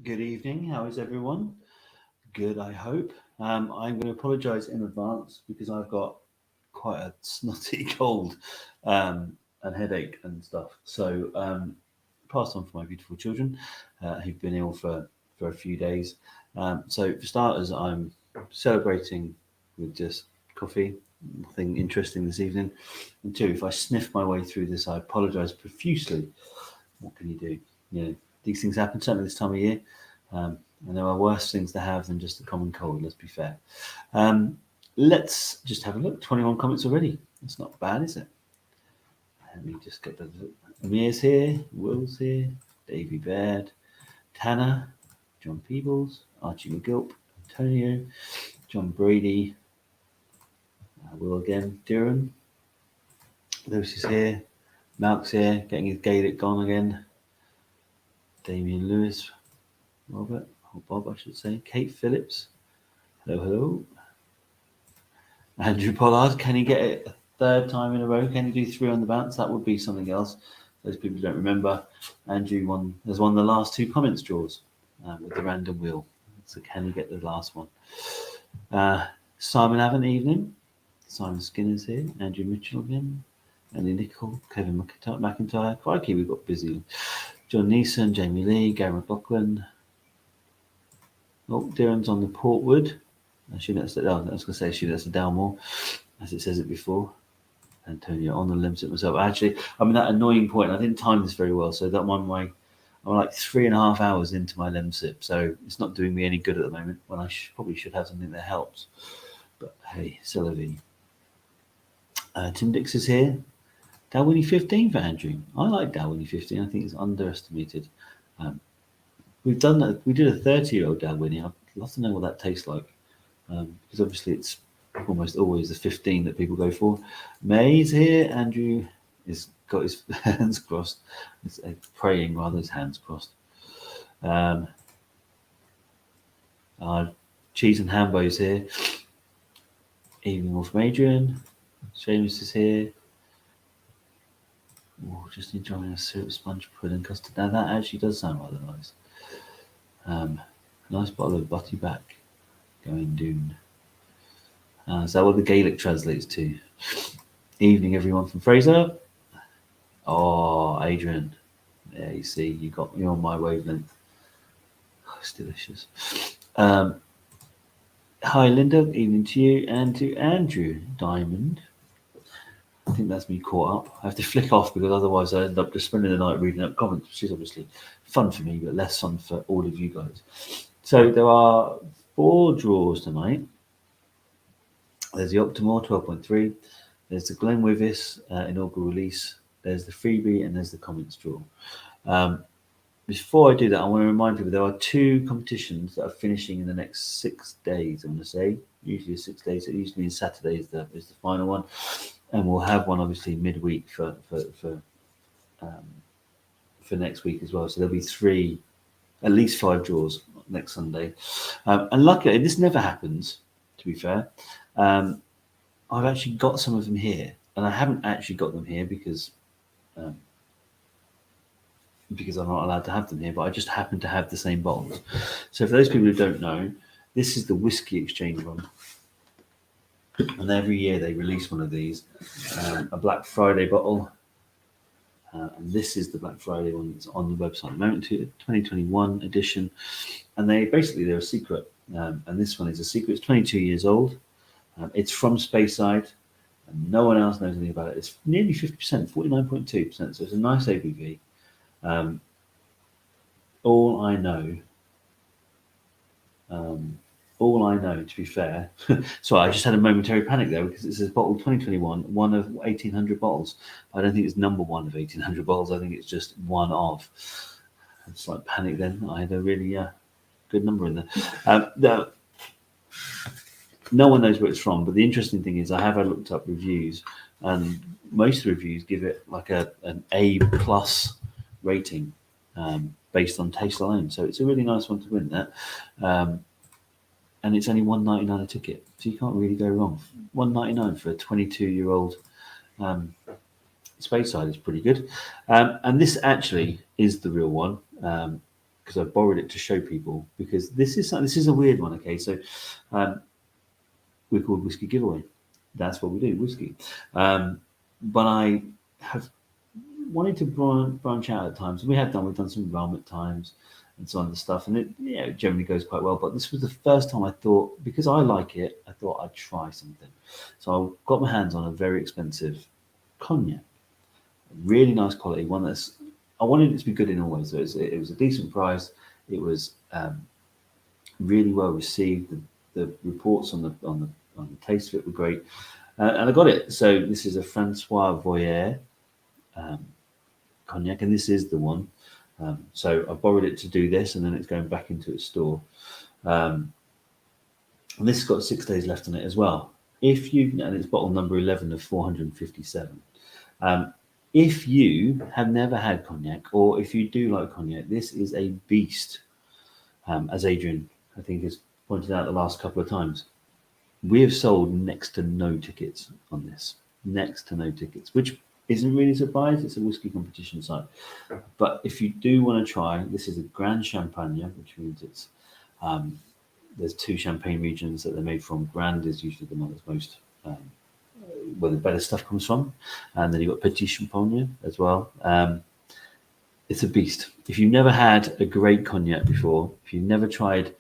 Good evening. How is everyone? Good, I hope. I'm going to apologise in advance because I've got quite a snotty cold and headache and stuff. So, passed on for my beautiful children who've been ill for a few days. So, for starters, I'm celebrating with just coffee. Nothing interesting this evening. And two, if I sniff my way through this, I apologise profusely. What can you do? You know, these things happen certainly this time of year. Um, and there are worse things to have than just a common cold, let's be fair. Um, let's just have a look. 21 comments already. That's not bad, is it? Let me just get the. Amir's here, Will's here, Davy Baird, Tanner, John Peebles, Archie McGilp, Antonio, John Brady, Will again, Duran, Lewis is here, Malk's here, getting his Gaelic gone again, Damien Lewis, Robert, or Bob, I should say, Kate Phillips, hello, hello. Andrew Pollard, can he get it a third time in a row? Can he do three on the bounce? That would be something else. Those people don't remember. Andrew has won the last two comments draws with the random wheel. So can he get the last one? Simon Avon, evening. Simon Skinner's here. Andrew Mitchell again. Andy Nicol, Kevin McIntyre. Crikey, we've got busy. John Neeson, Jamie Lee, Gary McLaughlin. Oh, Darren's on the Portwood. Actually, I was going to say, that's the Dalmore, as it says it before. Antonio on the limit myself. Actually, I'm at that annoying point. I didn't time this very well, so that I'm like 3.5 hours into my lem sip, so it's not doing me any good at the moment. When I probably should have something that helps. But hey, c'est la vie. Tim Dix is here. Dalwhinnie 15 for Andrew. I like Dalwhinnie 15. I think it's underestimated. We've done that. We did a 30-year-old Dalwhinnie. I'd love to know what that tastes like, because obviously it's almost always the 15 that people go for. May's here. Andrew has got his hands crossed. He's praying rather, his hands crossed. Cheese and Hambo's here. Evening all from Adrian. Seamus is here. Oh, just enjoying a syrup sponge pudding custard. Now that actually does sound rather nice. Nice bottle of butty back. Going Doon. Is that what the Gaelic translates to? Evening, everyone from Fraser. Oh, Adrian. Yeah, you see, you're on my wavelength. Oh, it's delicious. Hi, Linda. Evening to you and to Andrew Diamond. I think that's me caught up. I have to flick off because otherwise I end up just spending the night reading up comments, which is obviously fun for me, but less fun for all of you guys. So there are 4 draws tonight. There's the Octomore 12.3. There's the Glenwyvis inaugural release. There's the freebie and there's the comments draw. Before I do that, I want to remind people there are 2 competitions that are finishing in the next 6 days. I'm going to say usually 6 days. It usually means Saturday is the final one, and we'll have one obviously midweek for next week as well. So there'll be 3, at least 5 draws next Sunday. And luckily, this never happens. To be fair, I've actually got some of them here, and I haven't actually got them here because I'm not allowed to have them here, but I just happen to have the same bottles. So for those people who don't know, this is the Whiskey Exchange one. And every year they release one of these, a Black Friday bottle. And this is the Black Friday one that's on the website at the moment, 2021 edition. And they're a secret. And this one is a secret. It's 22 years old. It's from Speyside. And no one else knows anything about it. It's nearly 50%, 49.2%. So it's a nice ABV. All I know, to be fair, sorry, I just had a momentary panic there because it says bottle 2021, one of 1,800 bottles. I don't think it's number one of 1,800 bottles. I think it's just one of. It's like panic then. I had a really good number in there. No one knows where it's from, but the interesting thing is I have looked up reviews, and most reviews give it like an A+ rating based on taste alone. So it's a really nice one to win that. And it's only $1.99 a ticket, so you can't really go wrong. $1.99 for a 22-year-old Speyside is pretty good. And this actually is the real one. because I borrowed it to show people, because this is a weird one. Okay, so we're called Whiskey Giveaway. That's what we do, whiskey. But I have wanted to branch out at times. We've done some rum at times and so on and stuff, and it generally goes quite well. But this was the first time I thought, because I like it, I thought I'd try something. So I got my hands on a very expensive cognac, really nice quality one. I wanted it to be good in all ways. So it was a decent price. It was really well received. The reports on the taste of it were great, and I got it. So this is a Francois Voyer cognac, and this is the one. So I borrowed it to do this, and then it's going back into its store. And this has got 6 days left on it as well. And it's bottle number 11 of 457. If you have never had cognac, or if you do like cognac, this is a beast. As Adrian, I think, has pointed out the last couple of times, we have sold next to no tickets on this. Next to no tickets, which isn't really a surprise. It's a whiskey competition site. But if you do want to try, this is a Grand Champagne, which means it's there's 2 champagne regions that they're made from. Grand is usually the one that's most where the better stuff comes from, and then you've got Petit Champagne as well. It's a beast. If you've never had a great cognac before, if you've never tried,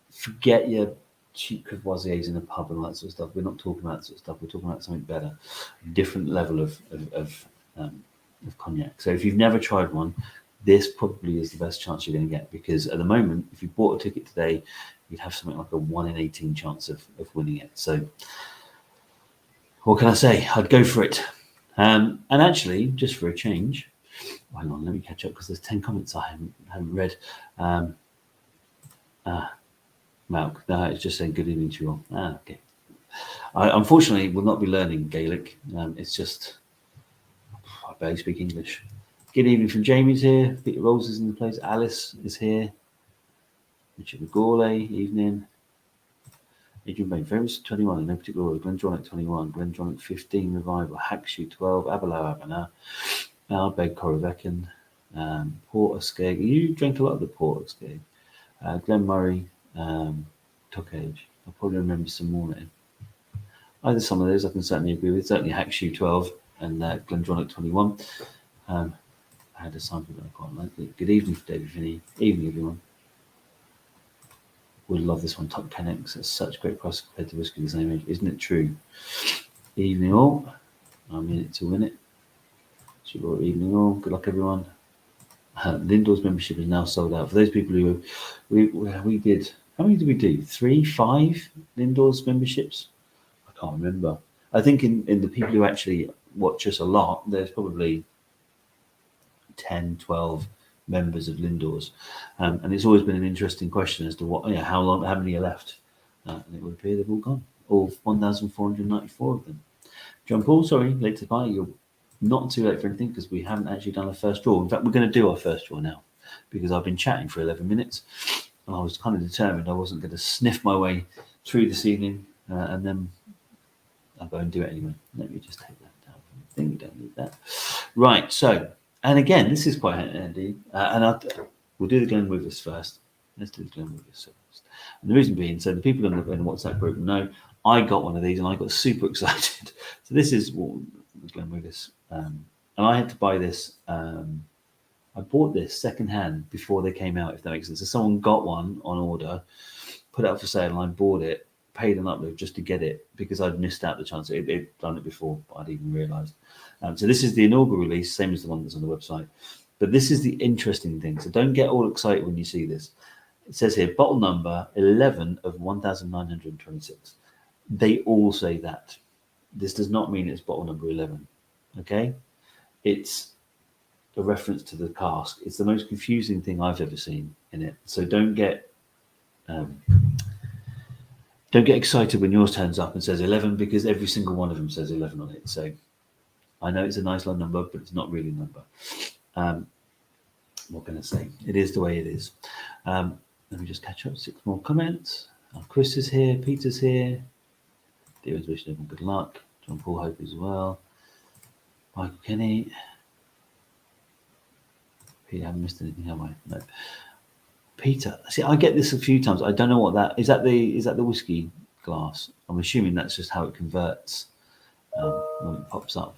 forget your cheap Courvoisiers in a pub and all that sort of stuff. We're not talking about that sort of stuff. We're talking about something better, different level of cognac. So if you've never tried one, this probably is the best chance you're going to get, because at the moment, if you bought a ticket today, you'd have something like a 1 in 18 chance of winning it. So what can I say? I'd go for it. And actually, just for a change, hang on, let me catch up, because there's 10 comments I haven't read. Malk, no, it's just saying good evening to you all. Okay. I unfortunately will not be learning Gaelic. It's just, I barely speak English. Good evening from Jamie's here. Peter Rolls is in the place. Alice is here. Richard McGauley, evening. Adrian Bain, Ferris 21, in no particular order. Glendronach 21, Glendronach 15, Revival, Hackshoe 12, Abelow Abana, Albeg Corrivecan, Port Oskeg. You drank a lot of the Port Oskeg. Glen Murray, Tockage. I'll probably remember some more now. Either some of those I can certainly agree with. Certainly Hackshoe 12 and Glendronach 21. I had a sample that I quite liked. Good evening, David Finney. Evening, everyone. Would love this one. Top 10x at such great price compared to whiskey the same age. Isn't it true? Evening all. I'm in it to win it. Evening all. Good luck, everyone. Lindor's membership is now sold out. For those people who we did, how many did we do? 3, 5 Lindor's memberships? I can't remember. I think in the people who actually watch us a lot, there's probably 10, 12 members of Lindor's, and it's always been an interesting question as to how many are left, and it would appear they've all gone, all 1,494 of them. John Paul, sorry, late to buy. You're not too late for anything, because we haven't actually done a first draw. In fact, we're going to do our first draw now, because I've been chatting for 11 minutes, and I was kind of determined I wasn't going to sniff my way through this evening, and then I'll go and do it anyway. Let me just take that down from the thing. We don't need that. Right, so. And again, this is quite handy, and we'll do the Glenwyvis first. Let's do the Glenwyvis first. And the reason being, so the people in the WhatsApp group know, I got one of these and I got super excited. So this is the Glenwyvis, and I had to buy this. I bought this secondhand before they came out, if that makes sense. So someone got one on order, put it up for sale, and I bought it, paid an uplift just to get it, because I'd missed out the chance. It'd done it before, but I'd even realised. So this is the inaugural release, same as the one that's on the website. But this is the interesting thing. So don't get all excited when you see this. It says here, bottle number 11 of 1,926. They all say that. This does not mean it's bottle number 11. Okay? It's a reference to the cask. It's the most confusing thing I've ever seen in it. So don't get excited when yours turns up and says 11, because every single one of them says 11 on it. So I know it's a nice long number, but it's not really a number. What can I say? It is the way it is. Let me just catch up. 6 more comments. Chris is here. Peter's here. Dearest wishing everyone good luck. John Paul Hope as well. Michael Kenny. Peter, I haven't missed anything, have I? No. Peter, see, I get this a few times. I don't know what that is. That the whiskey glass? I'm assuming that's just how it converts when it pops up.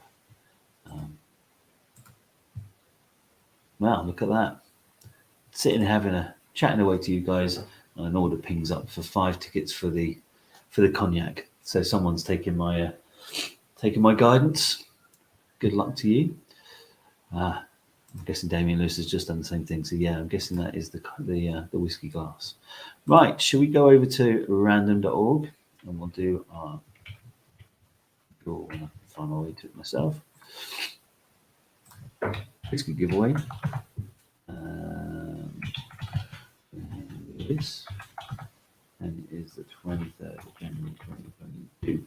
Wow, look at that! Sitting chatting away to you guys, and an order pings up for 5 tickets for the cognac. So someone's taking my guidance. Good luck to you. I'm guessing Damien Lewis has just done the same thing. So yeah, I'm guessing that is the whiskey glass. Right, shall we go over to random.org and we'll do our draw. I'll find my way to it myself. Whiskey giveaway. This, and it is the 23rd of January 2022.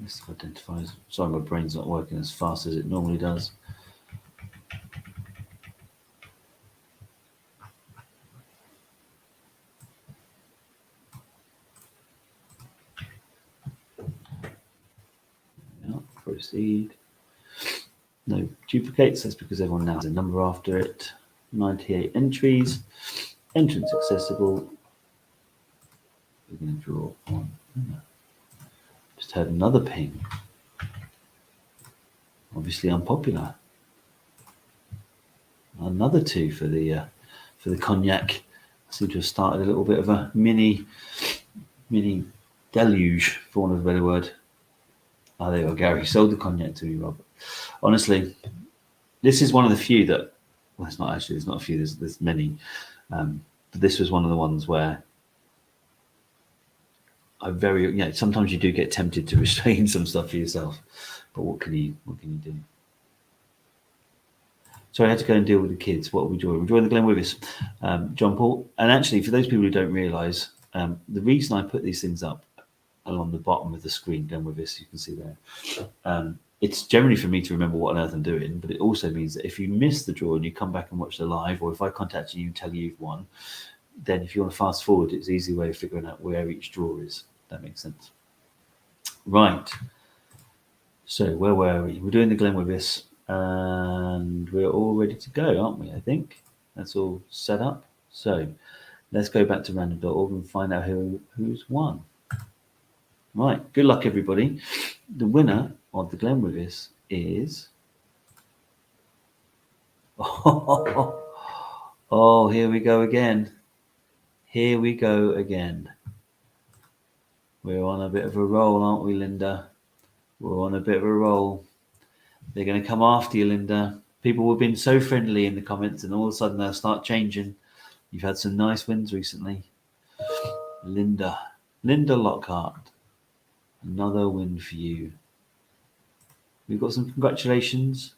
This identifies. Sorry, my brain's not working as fast as it normally does. Proceed. No duplicates. That's because everyone now has a number after it. 98 entries. Entrance accessible. We're going to draw one. Just had another ping. Obviously unpopular. Another 2 for the cognac. I seem to have started a little bit of a mini deluge, for want of a better word. Oh, there you go, Gary. Sold the cognac to me, Robert. Honestly, this is one of the few that. Well, it's not actually. There's not a few. There's many. But this was one of the ones where sometimes you do get tempted to restrain some stuff for yourself, but what can you do? So I had to go and deal with the kids. What are we doing? We're doing the Glenwyvis, John Paul. And actually, for those people who don't realise, the reason I put these things up along the bottom of the screen, Glenwyvis, you can see there. It's generally for me to remember what on earth I'm doing, but it also means that if you miss the draw and you come back and watch the live, or if I contact you and tell you you've won, then if you want to fast forward, it's an easy way of figuring out where each draw is. That makes sense. Right. So where were we? We're doing the Glenwyvis, and we're all ready to go, aren't we? I think that's all set up. So let's go back to random.org and find out who's won. Right. Good luck, everybody. The winner of the Glenwyvis is. Oh, here we go again. Here we go again. We're on a bit of a roll, aren't we, Linda? We're on a bit of a roll. They're going to come after you, Linda. People have been so friendly in the comments, and all of a sudden they'll start changing. You've had some nice wins recently. Linda Lockhart. Another win for you. We've got some congratulations.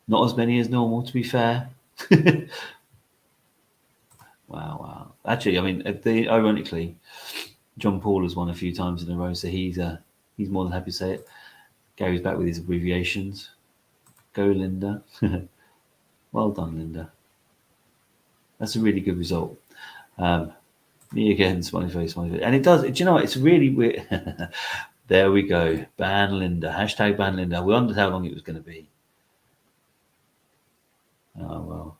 Not as many as normal, to be fair. Wow. Actually, I mean, ironically, John Paul has won a few times in a row, so he's more than happy to say it. Gary's back with his abbreviations. Go, Linda. Well done, Linda. That's a really good result. Me again, smiley face. And it does. Do you know what? It's really weird. There we go. Ban Linda. Hashtag ban Linda. We wondered how long it was going to be. Oh, well.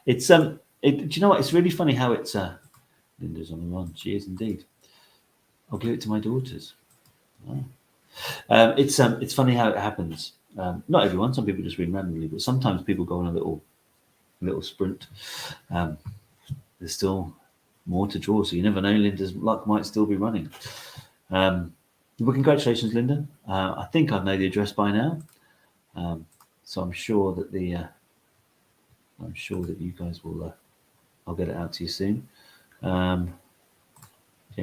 It's do you know what? It's really funny how it's Linda's on the run. She is indeed. I'll give it to my daughters. Oh. It's funny how it happens. Not everyone. Some people just win randomly, but sometimes people go on a little sprint. There's still more to draw, so you never know. Linda's luck might still be running. But congratulations, Linda. I think I know the address by now, so I'm sure that you guys will. I'll get it out to you soon. Jamie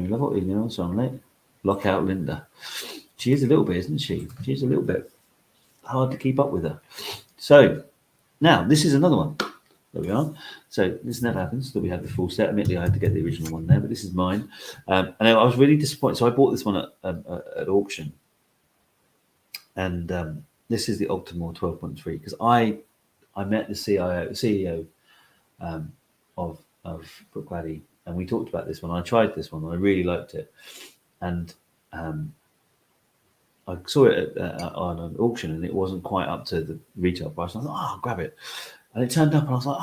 Lovell, email, so I'm late. Lock out Linda. She is a little bit, isn't she? She's a little bit hard to keep up with her. So now this is another one. There we are. So this never happens that we have the full set. Admittedly, I had to get the original one there, but this is mine. And I was really disappointed. So I bought this one at auction, and this is the Octomore 12.3 because I met the CEO of Brookladdy, and we talked about this one. I tried this one, and I really liked it, and I saw it on an auction and it wasn't quite up to the retail price. And I thought, I'll grab it. And it turned up and I was like,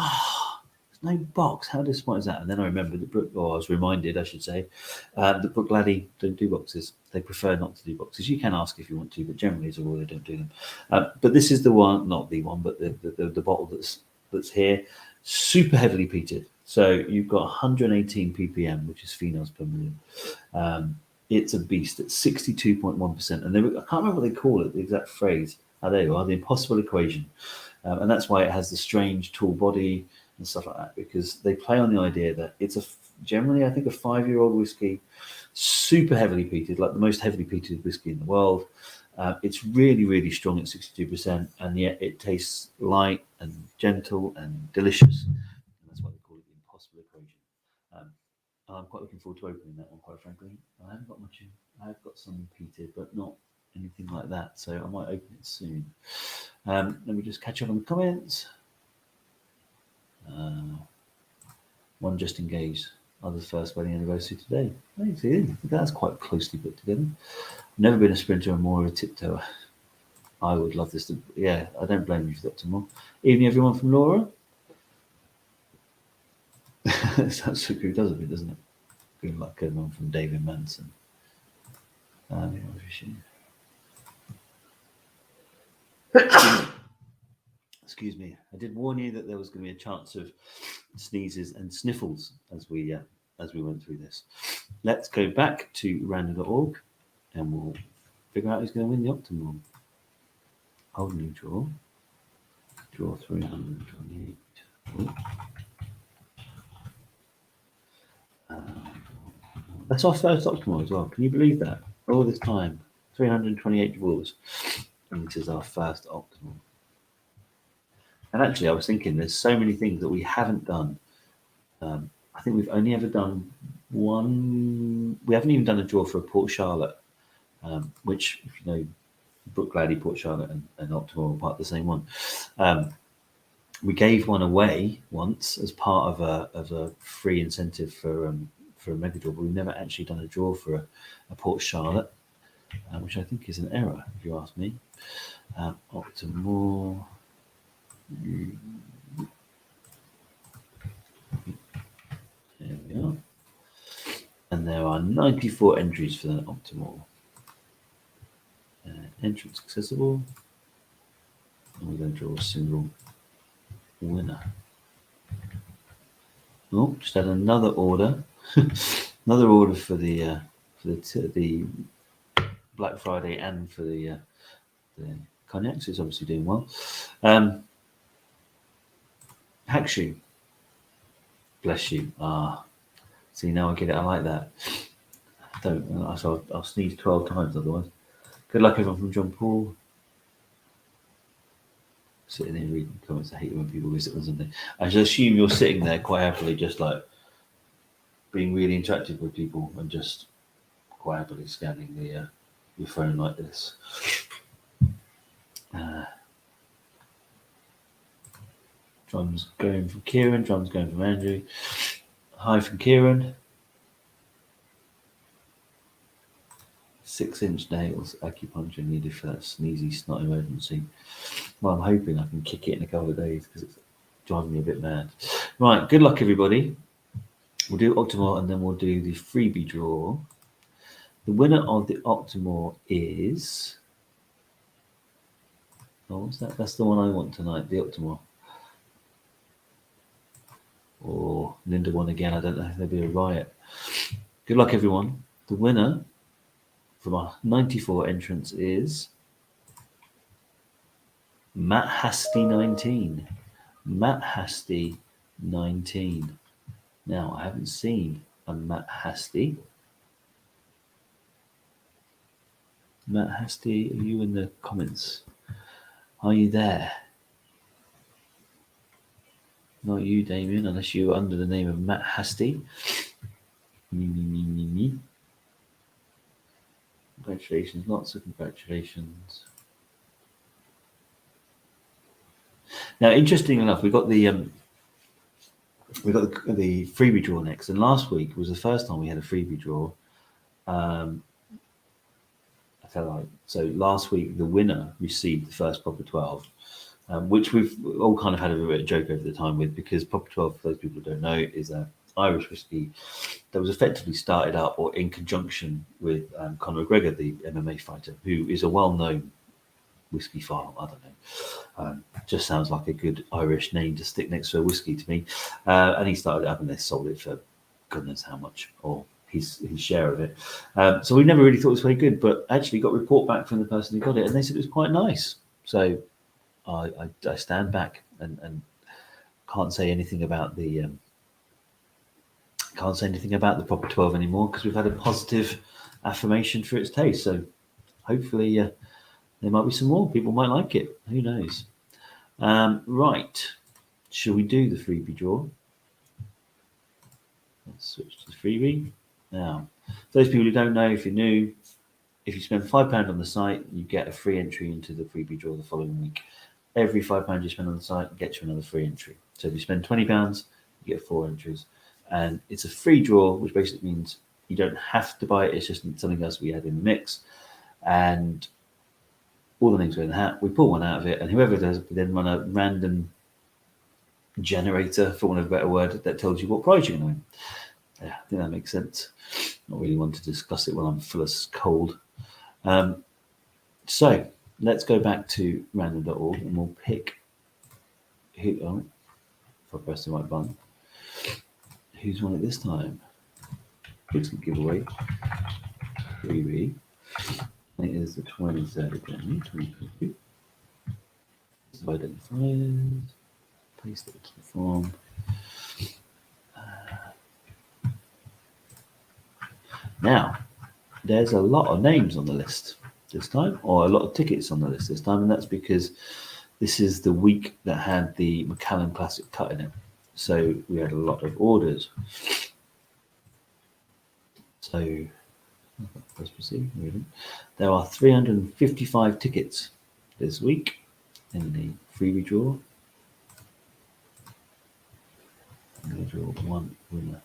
there's no box. How disappointing is that? And then I remembered that I was reminded, I should say, that Brook Laddie don't do boxes. They prefer not to do boxes. You can ask if you want to, but generally as a rule they don't do them. But this is the one, not the one, but the bottle that's here, super heavily peated. So you've got 118 ppm, which is phenols per million. It's a beast at 62.1%. And I can't remember what they call it, the exact phrase. There you are, the impossible equation. And that's why it has the strange tall body and stuff like that, because they play on the idea that it's generally, I think, a 5-year-old whiskey, super heavily peated, like the most heavily peated whiskey in the world. It's really, really strong at 62%, and yet it tastes light and gentle and delicious. And that's why they call it the impossible equation. I'm quite looking forward to opening that one, quite frankly. I haven't got much in. I've got some peated, but not anything like that. So I might open it soon. Let me just catch up on the comments. One just engaged. Other's first wedding anniversary today. Hey, see, that's quite closely put together. Never been a sprinter and more of a tiptoer. I would love this to. Yeah, I don't blame you for that, Tomorrow. Evening, everyone from Laura. That's so good, doesn't it? Doesn't it? Good luck, everyone from David Manson. Excuse me. I did warn you that there was going to be a chance of sneezes and sniffles as we went through this. Let's go back to random.org and we'll figure out who's going to win the Octomore. Hold new draw. Draw 328. That's our first Octomore as well. Can you believe that? All this time, 328 draws, and this is our first Octomore. And actually, I was thinking, there's so many things that we haven't done. I think we've only ever done one. We haven't even done a draw for a Port Charlotte, which, if you know, Brook Laddie, Port Charlotte, and Octomore are part of the same one. We gave one away once as part of a free incentive for a mega draw, but we've never actually done a draw for a Port Charlotte, which I think is an error, if you ask me. Octomore. There we are. And there are 94 entries for the Octomore. Entrance accessible. And we're going to draw a single winner. Oh, just had another order. Another order for the Black Friday and for the cognac. So it's obviously doing well. Hackshoe. Bless you. See, now I get it. I like that. I'll sneeze 12 times otherwise. Good luck, everyone from John Paul. Sitting there reading comments. I hate it when people visit us, don't they? I should assume you're sitting there quite happily, just like being really interactive with people and just quite happily scanning your phone like this. Drums going from Kieran, drums going from Andrew. Hi from Kieran. 6-inch nails, acupuncture needed for that sneezy snot emergency. Well, I'm hoping I can kick it in a couple of days because it's driving me a bit mad. Right, good luck, everybody. We'll do Octomore and then we'll do the freebie draw. The winner of the Octomore is... Oh, what's that? That's the one I want tonight, the Octomore. Or Linda won again. I don't know if there'll be a riot. Good luck, everyone. The winner from our 94 entrants is Matt Hasty 19. Matt Hasty 19. Now, I haven't seen a Matt Hasty. Matt Hasty, are you in the comments? Are you there? Not you, Damien, unless you're under the name of Matt Hasty. Congratulations, lots of congratulations. Now, interesting enough, we got the freebie draw next, and last week was the first time we had a freebie draw. I tell. So last week, the winner received the first Proper 12, which we've all kind of had a bit of a joke over the time with, because Proper 12, for those people who don't know, is an Irish whiskey that was effectively started up or in conjunction with Conor McGregor, the MMA fighter, who is a well-known whiskey file. I don't know. Just sounds like a good Irish name to stick next to a whiskey to me. And he started it up and they sold it for goodness how much, or his share of it. So we never really thought it was very good, but actually got a report back from the person who got it, and they said it was quite nice. So I stand back and can't say anything about the Proper 12 anymore, because we've had a positive affirmation for its taste. So hopefully there might be some more. People might like it. Who knows? Right. Shall we do the freebie draw? Let's switch to the freebie. Now, for those people who don't know, if you're new, if you spend £5 on the site, you get a free entry into the freebie draw the following week. Every £5 you spend on the site gets you another free entry. So if you spend £20, you get 4 entries. And it's a free draw, which basically means you don't have to buy it. It's just something else we add in the mix. And all the names go in the hat. We pull one out of it, and whoever does, we then run a random generator, for want of a better word, that tells you what prize you're going to win. Yeah, I think that makes sense. Not really want to discuss it when I'm full of cold. So let's go back to random.org and we'll pick who. Oh, if I press the right button, who's won it this time? It's a giveaway. Freebie. It is the 23rd of January, 2022. Identifiers. Paste it to the form. Now, there's a lot of names on the list this time, or a lot of tickets on the list this time, and that's because this is the week that had the Macallan Classic cut in it. So we had a lot of orders. So let's proceed. There are 355 tickets this week in the freebie draw. I'm going to draw one winner.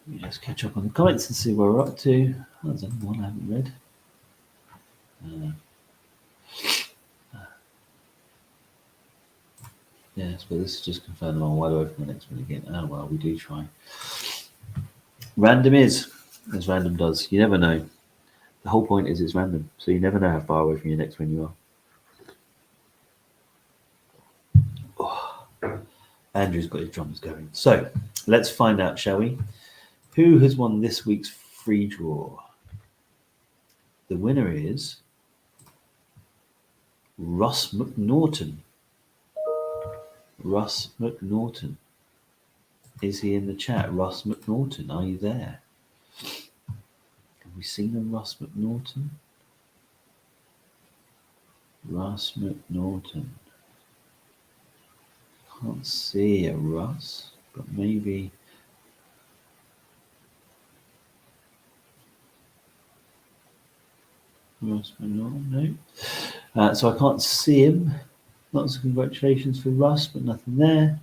Let me just catch up on the comments and see where we're up to. Oh, there's only one I haven't read. Yes, but this is just confirmed on wide away from the next one again. Oh well, we do try. Random is, as random does. You never know. The whole point is it's random, so you never know how far away from your next one you are. Oh, Andrew's got his drums going. So let's find out, shall we? Who has won this week's free draw? The winner is Russ McNaughton. Russ McNaughton. Is he in the chat? Russ McNaughton, are you there? Have we seen a Russ McNaughton? Russ McNaughton. Can't see a Russ, but maybe. Russ McNaughton, no. So I can't see him. Lots of congratulations for Russ, but nothing there.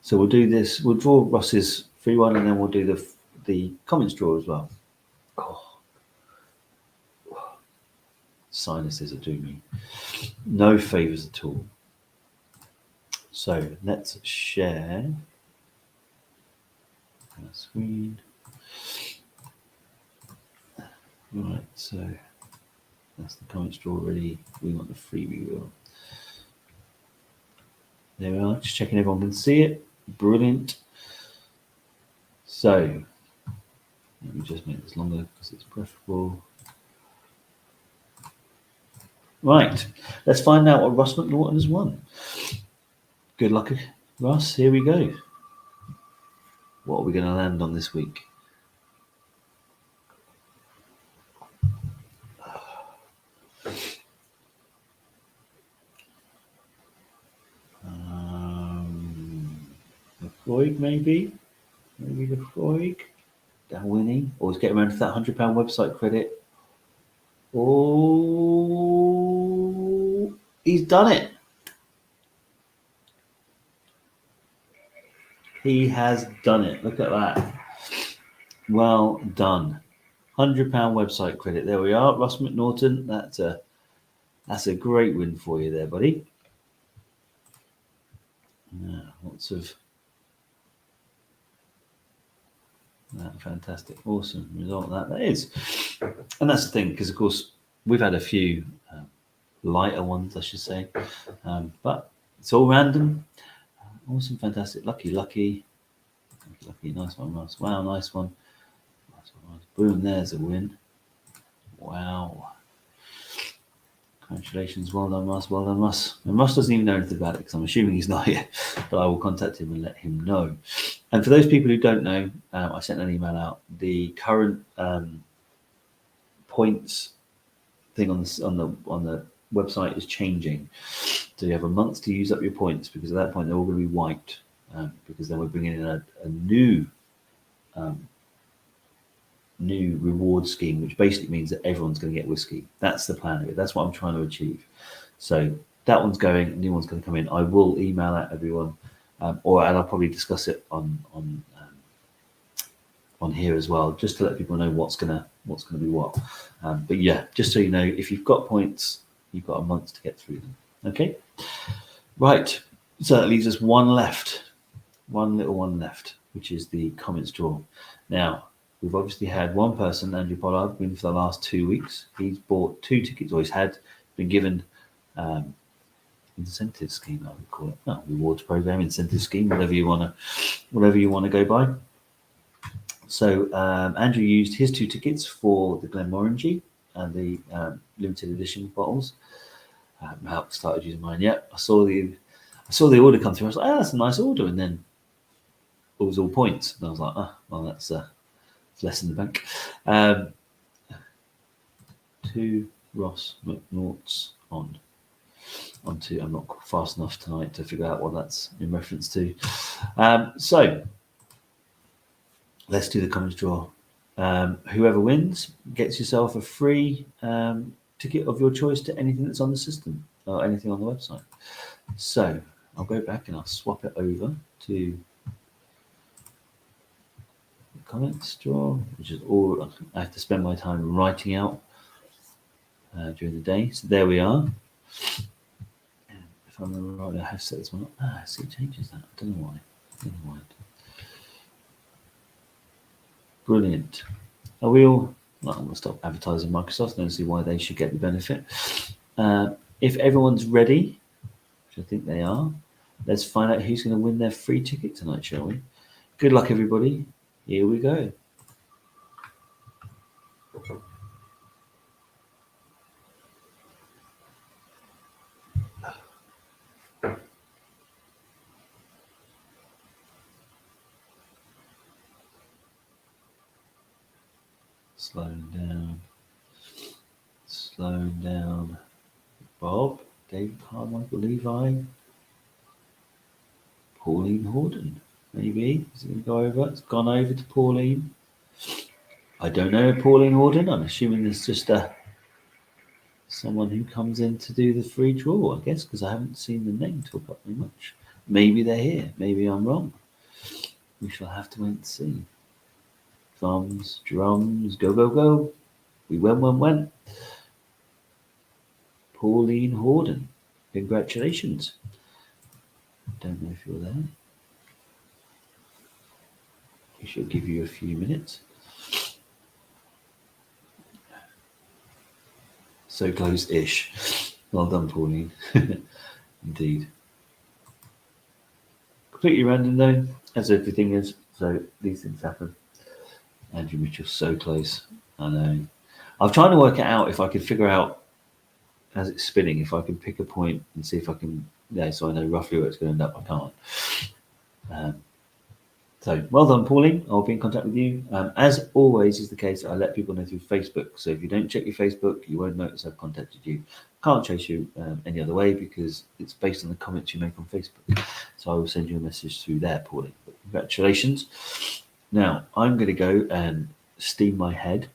So we'll do this. We'll draw Russ's free one, and then we'll do the comments draw as well. Oh. Sinuses are doing me no favors at all. So let's share our screen. Right, so that's the comments draw already. We want the freebie wheel. There we are, just checking everyone can see it. Brilliant. So let me just make this longer because it's preferable. Right, let's find out what Russ McNaughton has won. Good luck, Russ. Here we go. What are we going to land on this week? Lefroy, maybe Lefroy. They're winning. Always get around to that £100 website credit. Oh, he's done it. He has done it. Look at that. Well done. £100 website credit. There we are, Ross McNaughton. That's a great win for you there, buddy. Lots of fantastic, awesome result that is. And that's the thing, because of course we've had a few lighter ones, I should say, but it's all random. Awesome, fantastic, lucky, nice one, Ross. Wow, nice one. Boom, there's a win. Wow. Congratulations, well done, Russ, well done, Russ. And Russ doesn't even know anything about it, because I'm assuming he's not here, but I will contact him and let him know. And for those people who don't know, I sent an email out. The current points thing on the website is changing. So you have a month to use up your points, because at that point they're all going to be wiped, because then we're bringing in a new reward scheme, which basically means that everyone's going to get whiskey. That's the plan of it. That's what I'm trying to achieve. So that one's going, a new one's going to come in. I will email out everyone, and I'll probably discuss it on here as well, just to let people know what's gonna be what. But yeah, just so you know, if you've got points, you've got a month to get through them. Okay, right. So that leaves us one little one left, which is the comments draw. Now, we've obviously had one person, Andrew Pollard, win for the last 2 weeks. He's bought 2 tickets, or he's been given incentive scheme, I would call it. No, rewards program, incentive scheme, whatever you want to go by. So Andrew used his 2 tickets for the Glenmorangie and the limited edition bottles. I haven't started using mine yet. I saw the order come through. I was like, that's a nice order, and then it was all points, and I was like, well, that's less in the bank. 2 Ross McNaughts onto. I'm not fast enough tonight to figure out what that's in reference to. So let's do the comments draw. Whoever wins gets yourself a free ticket of your choice to anything that's on the system or anything on the website. So I'll go back and I'll swap it over to the comments draw, which is all I have to spend my time writing out during the day. So there we are. If I remember right, I have set this one up. See, it changes that. I don't know why. Never mind. Brilliant. Are we all? Well, I'm going to stop advertising Microsoft. I don't see why they should get the benefit. If everyone's ready, which I think they are, let's find out who's going to win their free ticket tonight, shall we? Good luck, everybody. Here we go. Slowing down. Bob, David Carmichael, Levi, Pauline Horden, maybe. Is it going to go over? It's gone over to Pauline. I don't know Pauline Horden. I'm assuming it's just someone who comes in to do the free draw, I guess, because I haven't seen the name talk up very much. Maybe they're here. Maybe I'm wrong. We shall have to wait and see. Drums, go, go, go. We went. Pauline Horden, congratulations. Don't know if you're there. We shall give you a few minutes. So close-ish. Well done, Pauline. Indeed. Completely random though, as everything is. So these things happen. Andrew Mitchell, so close. I know. I'm trying to work it out if I could figure out as it's spinning, if I can pick a point and see if I can, so I know roughly where it's going to end up. I can't. So well done, Pauline. I'll be in contact with you. As always is the case, I let people know through Facebook. So if you don't check your Facebook, you won't notice I've contacted you. Can't chase you any other way because it's based on the comments you make on Facebook. So I will send you a message through there, Pauline. But congratulations. Now, I'm going to go and steam my head.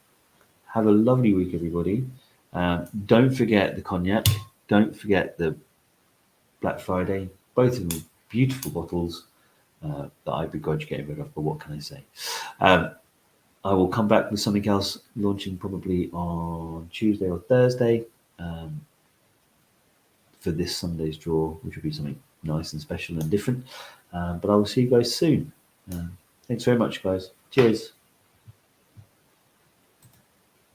Have a lovely week, everybody. Don't forget the cognac. Don't forget the Black Friday. Both of them beautiful bottles that I begrudge getting rid of, but what can I say? I will come back with something else launching probably on Tuesday or Thursday for this Sunday's draw, which will be something nice and special and different. But I will see you guys soon. Thanks very much, guys. Cheers.